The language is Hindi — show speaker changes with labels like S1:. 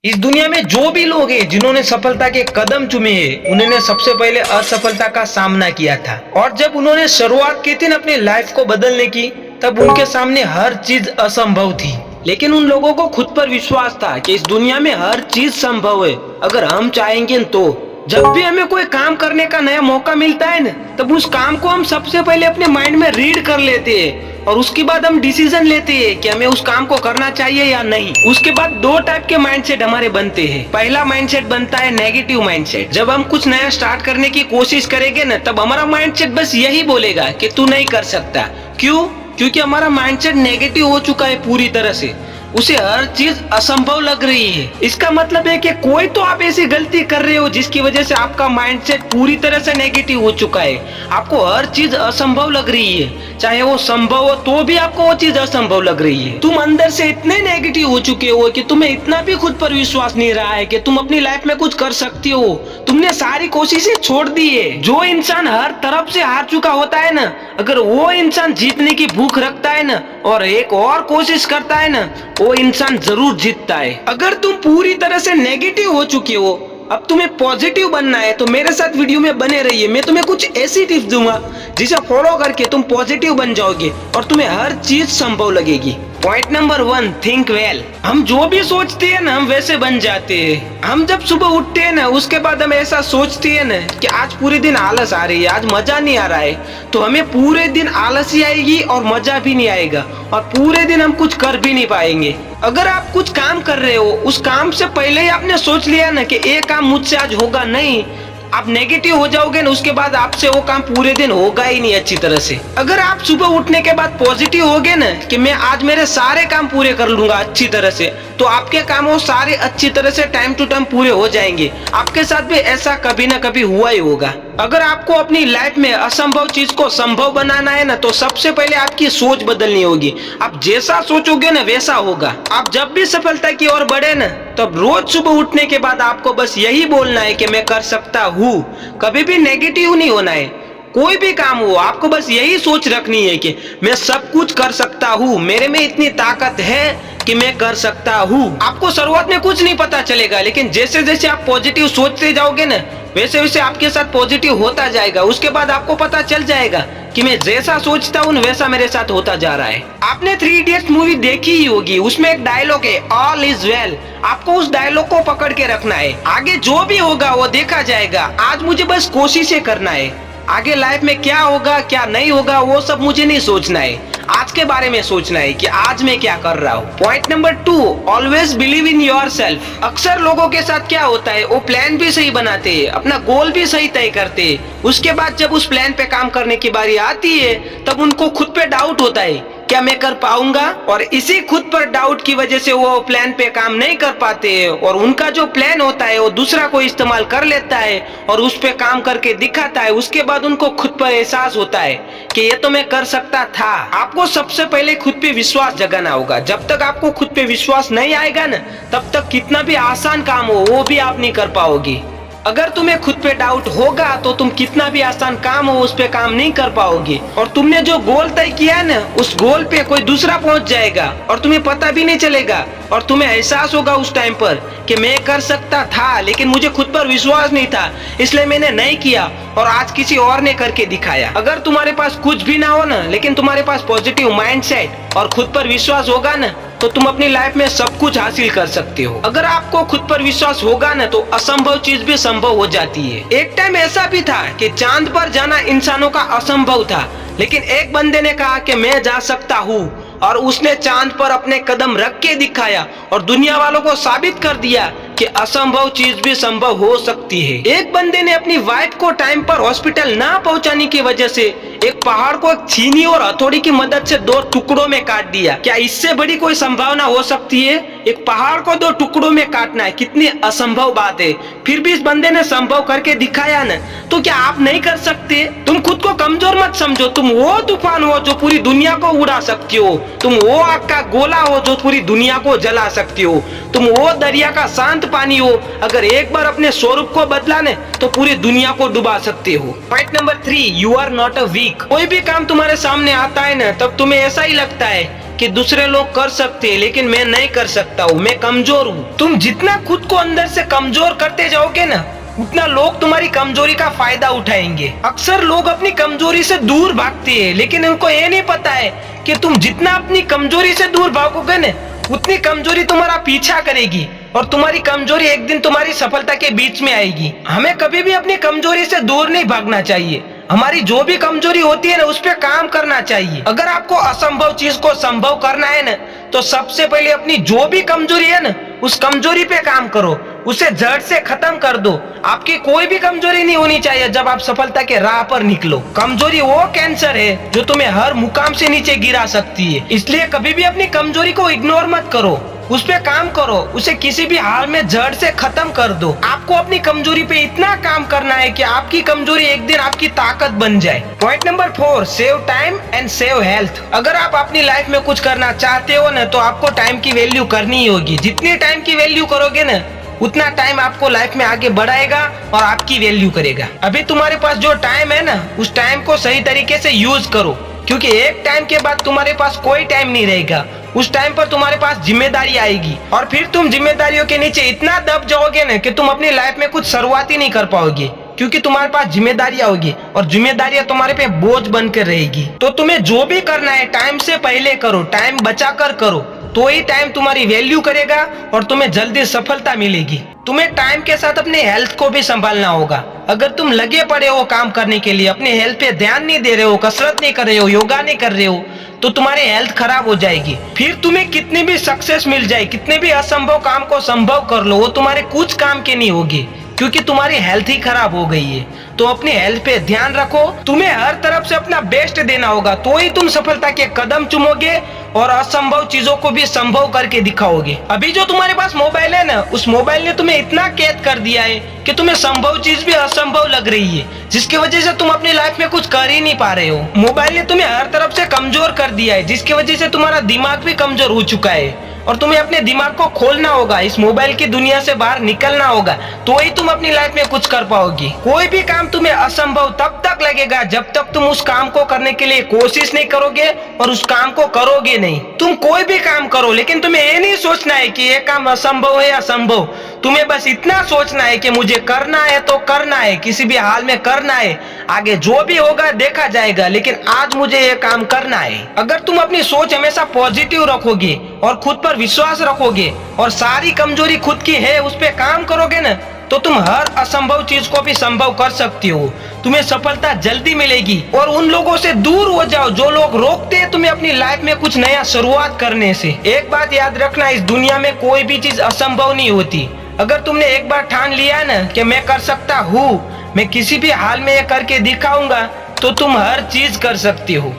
S1: इस दुनिया में जो भी लोग हैं जिन्होंने सफलता के कदम चूमे हैं, उन्होंने सबसे पहले असफलता का सामना किया था। और जब उन्होंने शुरुआत की थी ना अपनी लाइफ को बदलने की, तब उनके सामने हर चीज असंभव थी। लेकिन उन लोगों को खुद पर विश्वास था कि इस दुनिया में हर चीज संभव है, अगर हम चाहेंगे तो। जब भी हमें कोई काम करने का नया मौका मिलता है ना, तब उस काम को हम सबसे पहले अपने माइंड में रीड कर लेते हैं और उसके बाद हम डिसीजन लेते हैं कि हमें उस काम को करना चाहिए या नहीं। उसके बाद दो टाइप के माइंडसेट हमारे बनते हैं। पहला माइंडसेट बनता है नेगेटिव माइंडसेट। जब हम कुछ नया स्टार्ट करने की कोशिश करेंगे ना, तब हमारा माइंडसेट बस यही बोलेगा कि तू नहीं कर सकता। क्यों? क्योंकि हमारा माइंडसेट नेगेटिव हो चुका है पूरी तरह से। उसे हर चीज असंभव लग रही है। इसका मतलब है कि कोई तो आप ऐसी गलती कर रहे हो जिसकी वजह से आपका माइंडसेट पूरी तरह से नेगेटिव हो चुका है। आपको हर चीज असंभव लग रही है, चाहे वो संभव हो तो भी आपको वो चीज असंभव लग रही है। तुम अंदर से इतने नेगेटिव हो चुके हो कि तुम्हें इतना भी खुद पर विश्वास नहीं रहा है कि तुम अपनी लाइफ में कुछ कर सकती हो। तुमने सारी कोशिशें छोड़ दी है। जो इंसान हर तरफ से हार चुका होता है ना, अगर वो इंसान जीतने की भूख रखता है ना और एक और कोशिश करता है ना, वो इंसान जरूर जीतता है। अगर तुम पूरी तरह से नेगेटिव हो चुके हो, अब तुम्हें पॉजिटिव बनना है, तो मेरे साथ वीडियो में बने रहिए। मैं तुम्हें कुछ ऐसी टिप्स दूंगा जिसे फॉलो करके तुम पॉजिटिव बन जाओगे और तुम्हें हर चीज संभव लगेगी। Point number 1, think well. हम जो भी सोचते हैं ना, हम वैसे बन जाते हैं। हम जब सुबह उठते हैं ना, उसके बाद हम ऐसा सोचते हैं ना कि आज पूरे दिन आलस आ रही है, आज मजा नहीं आ रहा है, तो हमें पूरे दिन आलस ही आएगी और मजा भी नहीं आएगा और पूरे दिन हम कुछ कर भी नहीं पाएंगे। अगर आप कुछ काम कर रहे हो, उस काम से पहले ही आपने सोच लिया ना कि ये काम मुझसे आज होगा नहीं, आप नेगेटिव हो जाओगे ना, उसके बाद आपसे वो काम पूरे दिन होगा ही नहीं अच्छी तरह से। अगर आप सुबह उठने के बाद पॉजिटिव होगे ना कि मैं आज मेरे सारे काम पूरे कर लूंगा अच्छी तरह से, तो आपके काम वो सारे अच्छी तरह से टाइम टू टाइम पूरे हो जाएंगे। आपके साथ भी ऐसा कभी ना कभी हुआ ही होगा। अगर आपको अपनी लाइफ में असंभव चीज को संभव बनाना है ना, तो सबसे पहले आपकी सोच बदलनी होगी। आप जैसा सोचोगे ना वैसा होगा। आप जब भी सफलता की ओर बढ़े ना, तब रोज सुबह उठने के बाद आपको बस यही बोलना है कि मैं कर सकता हूँ। कभी भी नेगेटिव नहीं होना है। कोई भी काम हो, आपको बस यही सोच रखनी है कि मैं सब कुछ कर सकता हूँ, मेरे में इतनी ताकत है कि मैं कर सकता हूँ। आपको शुरुआत में कुछ नहीं पता चलेगा, लेकिन जैसे जैसे आप पॉजिटिव सोचते जाओगे ना, वैसे वैसे आपके साथ पॉजिटिव होता जाएगा। उसके बाद आपको पता चल जाएगा कि मैं जैसा सोचता हूँ वैसा मेरे साथ होता जा रहा है। आपने 3 इडियट्स मूवी देखी ही होगी, उसमें एक डायलॉग है, ऑल इज वेल। आपको उस डायलॉग को पकड़ के रखना है। आगे जो भी होगा वो देखा जाएगा, आज मुझे बस कोशिशें करना है। आगे लाइफ में क्या होगा क्या नहीं होगा वो सब मुझे नहीं सोचना है, आज के बारे में सोचना है कि आज मैं क्या कर रहा हूँ। Point number 2, always believe in yourself. अक्सर लोगों के साथ क्या होता है, वो प्लान भी सही बनाते हैं, अपना गोल भी सही तय करते हैं, उसके बाद जब उस प्लान पे काम करने की बारी आती है, तब उनको खुद पे डाउट होता है क्या मैं कर पाऊंगा, और इसी खुद पर डाउट की वजह से वो प्लान पे काम नहीं कर पाते हैं और उनका जो प्लान होता है वो दूसरा कोई इस्तेमाल कर लेता है और उस पे काम करके दिखाता है। उसके बाद उनको खुद पर एहसास होता है कि ये तो मैं कर सकता था। आपको सबसे पहले खुद पे विश्वास जगाना होगा। जब तक आपको खुद पे विश्वास नहीं आएगा ना, तब तक कितना भी आसान काम हो वो भी आप नहीं कर पाओगे। अगर तुम्हें खुद पे डाउट होगा तो तुम कितना भी आसान काम हो उस पे काम नहीं कर पाओगे और तुमने जो गोल तय किया है ना, उस गोल पे कोई दूसरा पहुंच जाएगा और तुम्हें पता भी नहीं चलेगा और तुम्हें एहसास होगा उस टाइम पर कि मैं कर सकता था, लेकिन मुझे खुद पर विश्वास नहीं था इसलिए मैंने नहीं किया और आज किसी और ने करके दिखाया। अगर तुम्हारे पास कुछ भी ना हो ना, लेकिन तुम्हारे पास पॉजिटिव माइंडसेट और खुद पर विश्वास होगा ना, तो तुम अपनी लाइफ में सब कुछ हासिल कर सकते हो। अगर आपको खुद पर विश्वास होगा ना, तो असंभव चीज भी संभव हो जाती है। एक टाइम ऐसा भी था कि चांद पर जाना इंसानों का असंभव था, लेकिन एक बंदे ने कहा कि मैं जा सकता हूँ और उसने चांद पर अपने कदम रख के दिखाया और दुनिया वालों को साबित कर दिया कि असंभव चीज भी संभव हो सकती है। एक बंदे ने अपनी वाइफ को टाइम पर हॉस्पिटल ना पहुंचाने की वजह से एक पहाड़ को एक छीनी और हथौड़ी की मदद से 2 टुकड़ों में काट दिया। क्या इससे बड़ी कोई संभावना हो सकती है? एक पहाड़ को 2 टुकड़ों में काटना है, कितनी असंभव बात है। फिर भी इस बंदे ने संभव करके दिखाया ना, तो क्या आप नहीं कर सकते? तुम खुद को कमजोर मत समझो। तुम वो तूफान हो जो पूरी दुनिया को उड़ा सकती हो। तुम वो आग का गोला हो जो पूरी दुनिया को जला सकती हो। तुम वो दरिया का शांत पानी हो, अगर एक बार अपने स्वरूप को बदला ने तो पूरी दुनिया को डुबा सकते हो। Point number 3, you are not a weak. कोई भी काम तुम्हारे सामने आता है ना, तब तुम्हें ऐसा ही लगता है कि दूसरे लोग कर सकते हैं लेकिन मैं नहीं कर सकता हूँ, मैं कमजोर हूँ। तुम जितना खुद को अंदर से कमजोर करते जाओगे ना, उतना लोग तुम्हारी कमजोरी का फायदा उठाएंगे। अक्सर लोग अपनी कमजोरी से दूर भागते हैं, लेकिन उनको ये नहीं पता है कि तुम जितना अपनी कमजोरी से दूर भागोगे ना, उतनी कमजोरी तुम्हारा पीछा करेगी और तुम्हारी कमजोरी एक दिन तुम्हारी सफलता के बीच में आएगी। हमें कभी भी अपनी कमजोरी से दूर नहीं भागना चाहिए। हमारी जो भी कमजोरी होती है ना, उस पर काम करना चाहिए। अगर आपको असंभव चीज को संभव करना है ना, तो सबसे पहले अपनी जो भी कमजोरी है ना, उस कमजोरी पे काम करो, उसे जड़ से खत्म कर दो। आपकी कोई भी कमजोरी नहीं होनी चाहिए जब आप सफलता के राह पर निकलो। कमजोरी वो कैंसर है जो तुम्हें हर मुकाम से नीचे गिरा सकती है। इसलिए कभी भी अपनी कमजोरी को इग्नोर मत करो, उस पे काम करो, उसे किसी भी हाल में जड़ से खत्म कर दो। आपको अपनी कमजोरी पे इतना काम करना है कि आपकी कमजोरी एक दिन आपकी ताकत बन जाए। Point number 4, save time and save health. अगर आप अपनी लाइफ में कुछ करना चाहते हो ना, तो आपको टाइम की वैल्यू करनी ही होगी। जितनी टाइम की वैल्यू करोगे ना, उतना टाइम आपको लाइफ में आगे बढ़ाएगा और आपकी वैल्यू करेगा। अभी तुम्हारे पास जो टाइम है ना, उस टाइम को सही तरीके से यूज करो, क्योंकि एक टाइम के बाद तुम्हारे पास कोई टाइम नहीं रहेगा। उस टाइम पर तुम्हारे पास जिम्मेदारी आएगी और फिर तुम जिम्मेदारियों के नीचे इतना दब जाओगे ना कि तुम अपनी लाइफ में कुछ शुरुआत ही नहीं कर पाओगे, क्योंकि तुम्हारे पास जिम्मेदारियां होगी और जिम्मेदारियां तुम्हारे पे बोझ बनकर रहेगी। तो तुम्हें जो भी करना है टाइम से पहले करो, टाइम बचा कर करो, तो ही टाइम तुम्हारी वैल्यू करेगा और तुम्हें जल्दी सफलता मिलेगी। तुम्हें टाइम के साथ अपने हेल्थ को भी संभालना होगा। अगर तुम लगे पड़े हो काम करने के लिए, अपने हेल्थ पे ध्यान नहीं दे रहे हो, कसरत नहीं कर रहे हो, योगा नहीं कर रहे हो, तो तुम्हारी हेल्थ खराब हो जाएगी। फिर तुम्हें कितनी भी सक्सेस मिल जाए, कितने भी असंभव काम को संभव कर लो, वो तुम्हारे कुछ काम के नहीं होगी, क्योंकि तुम्हारी हेल्थ ही खराब हो गई है। तो अपनी हेल्थ पे ध्यान रखो। तुम्हें हर तरफ से अपना बेस्ट देना होगा, तो ही तुम सफलता के कदम चूमोगे और असंभव चीजों को भी संभव करके दिखाओगे। अभी जो तुम्हारे पास मोबाइल है ना, उस मोबाइल ने तुम्हें इतना कैद कर दिया है कि तुम्हें संभव चीज भी असंभव लग रही है, जिसकी वजह से तुम अपनी लाइफ में कुछ कर ही नहीं पा रहे हो। मोबाइल ने तुम्हें हर तरफ से कमजोर कर दिया है, जिसकी वजह से तुम्हारा दिमाग भी कमजोर हो चुका है और तुम्हें अपने दिमाग को खोलना होगा, इस मोबाइल की दुनिया से बाहर निकलना होगा, तो ही तुम अपनी लाइफ में कुछ कर पाओगे। कोई भी काम तुम्हें असंभव तब तक लगेगा जब तक तुम उस काम को करने के लिए कोशिश नहीं करोगे और उस काम को करोगे नहीं। तुम कोई भी काम करो, लेकिन तुम्हें ये नहीं सोचना है कि ये काम असंभव है या संभव। तुम्हें बस इतना सोचना है कि मुझे करना है तो करना है, किसी भी हाल में करना है, आगे जो भी होगा देखा जाएगा, लेकिन आज मुझे ये काम करना है। अगर तुम अपनी सोच हमेशा पॉजिटिव रखोगे और खुद पर विश्वास रखोगे और सारी कमजोरी खुद की है उस पे काम करोगे ना, तो तुम हर असंभव चीज को भी संभव कर सकती हो। तुम्हें सफलता जल्दी मिलेगी। और उन लोगों से दूर हो जाओ जो लोग रोकते हैं तुम्हें अपनी लाइफ में कुछ नया शुरुआत करने से। एक बात याद रखना, इस दुनिया में कोई भी चीज असंभव नहीं होती। अगर तुमने एक बार ठान लिया ना कि मैं कर सकता हूँ, मैं किसी भी हाल में ये करके दिखाऊंगा, तो तुम हर चीज कर सकती हो।